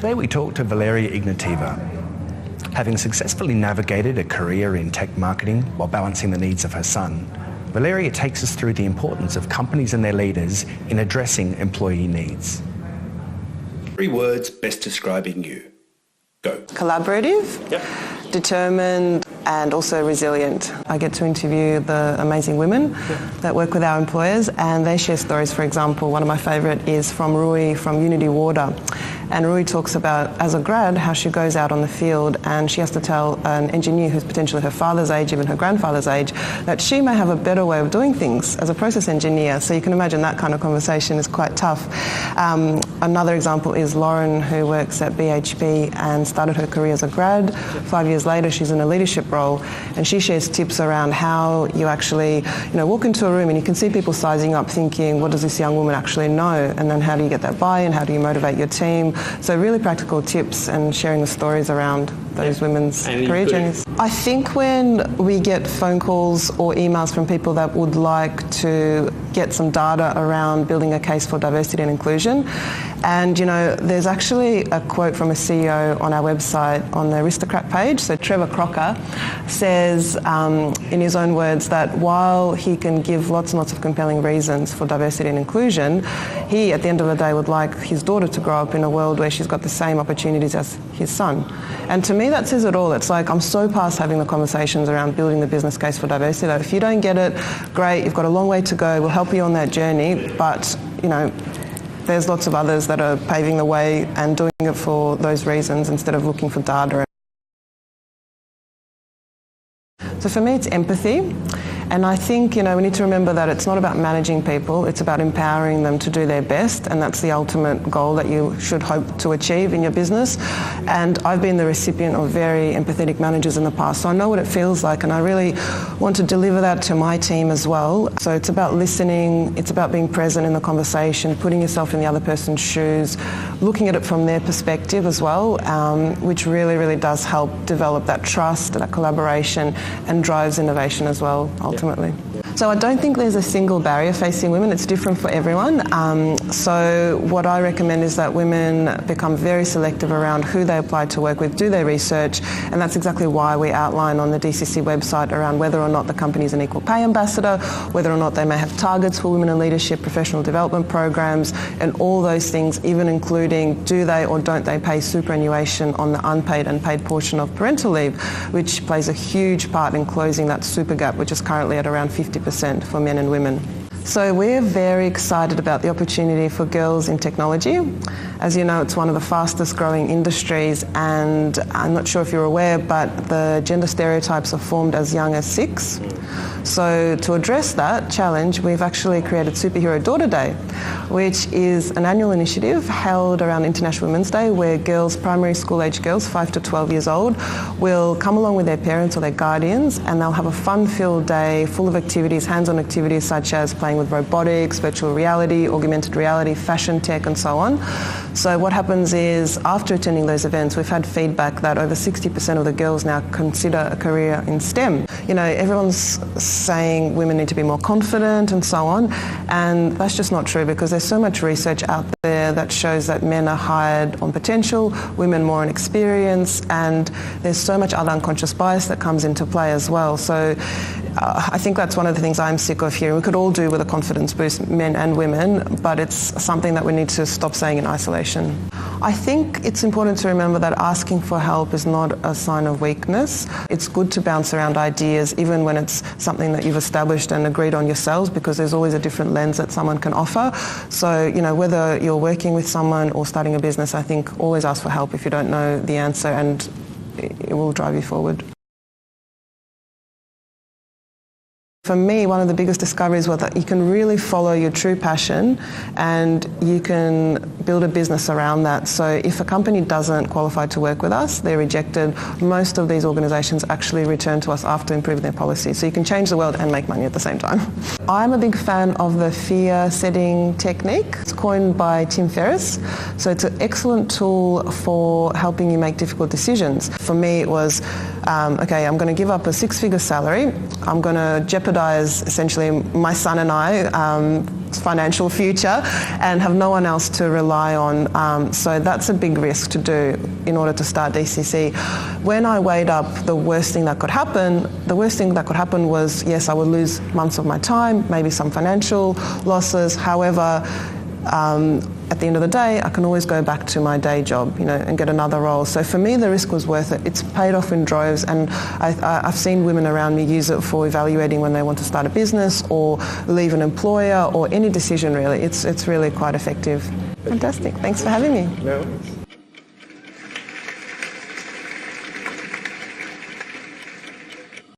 Today we talk to Valeria Ignatieva. Having successfully navigated a career in tech marketing while balancing the needs of her son, Valeria takes us through the importance of companies and their leaders in addressing employee needs. 3 words best describing you. Go. Collaborative, determined, and also resilient. I get to interview the amazing women that work with our employers, and they share stories. For example, one of my favourite is from Rui from Unity Water. And Rui talks about, as a grad, how she goes out on the field and she has to tell an engineer who's potentially her father's age, even her grandfather's age, that she may have a better way of doing things as a process engineer. So you can imagine that kind of conversation is quite tough. Another example is Lauren, who works at BHP and started her career as a grad. 5 years later, she's in a leadership role, and she shares tips around how you actually, walk into a room and you can see people sizing up thinking, what does this young woman actually know? And then how do you get that buy-in? How do you motivate your team? So really practical tips and sharing the stories around those women's career journeys. I think when we get phone calls or emails from people that would like to get some data around building a case for diversity and inclusion, and there's actually a quote from a CEO on our website on the Aristocrat page. So Trevor Crocker says, in his own words, that while he can give lots and lots of compelling reasons for diversity and inclusion, he, at the end of the day, would like his daughter to grow up in a world where she's got the same opportunities as his son. And to me, that says it all. It's like, I'm so past having the conversations around building the business case for diversity. Though, if you don't get it, great, you've got a long way to go. We'll help you on that journey. But, there's lots of others that are paving the way and doing it for those reasons instead of looking for data. So for me, it's empathy. And I think, we need to remember that it's not about managing people, it's about empowering them to do their best, and that's the ultimate goal that you should hope to achieve in your business. And I've been the recipient of very empathetic managers in the past, so I know what it feels like, and I really want to deliver that to my team as well. So it's about listening, it's about being present in the conversation, putting yourself in the other person's shoes, looking at it from their perspective as well, which really, really does help develop that trust, that collaboration, and drives innovation as well, ultimately. So I don't think there's a single barrier facing women. It's different for everyone. So what I recommend is that women become very selective around who they apply to work with, do their research, and that's exactly why we outline on the DCC website around whether or not the company is an equal pay ambassador, whether or not they may have targets for women in leadership, professional development programs, and all those things, even including do they or don't they pay superannuation on the unpaid and paid portion of parental leave, which plays a huge part in closing that super gap, which is currently at around 50% for men and women. So we're very excited about the opportunity for girls in technology. As you know, it's one of the fastest growing industries, and I'm not sure if you're aware, but the gender stereotypes are formed as young as 6. So to address that challenge, we've actually created Superhero Daughter Day, which is an annual initiative held around International Women's Day, where girls, primary school age girls, 5 to 12 years old, will come along with their parents or their guardians, and they'll have a fun-filled day full of activities, hands-on activities such as playing with robotics, virtual reality, augmented reality, fashion tech, and so on. So what happens is, after attending those events, we've had feedback that over 60% of the girls now consider a career in STEM. Everyone's saying women need to be more confident and so on, and that's just not true, because there's so much research out there that shows that men are hired on potential, women more on experience, and there's so much other unconscious bias that comes into play as well. So I think that's one of the things I'm sick of here. We could all do with a confidence boost, men and women, but it's something that we need to stop saying in isolation. I think it's important to remember that asking for help is not a sign of weakness. It's good to bounce around ideas, even when it's something that you've established and agreed on yourselves, because there's always a different lens that someone can offer. So, whether you're working with someone or starting a business, I think always ask for help if you don't know the answer, and it will drive you forward. For me, one of the biggest discoveries was that you can really follow your true passion and you can build a business around that. So if a company doesn't qualify to work with us, they're rejected. Most of these organisations actually return to us after improving their policy. So you can change the world and make money at the same time. I'm a big fan of the fear-setting technique. It's coined by Tim Ferriss. So it's an excellent tool for helping you make difficult decisions. For me, it was, okay, I'm going to give up a 6-figure salary. I'm going to jeopardise essentially my son and I financial future and have no one else to rely on. So that's a big risk to do in order to start DCC. When I weighed up the worst thing that could happen, was, yes, I would lose months of my time, maybe some financial losses. However, at the end of the day, I can always go back to my day job, and get another role. So for me, the risk was worth it. It's paid off in droves, and I've seen women around me use it for evaluating when they want to start a business or leave an employer or any decision really. It's really quite effective. Fantastic. Thanks for having me. No.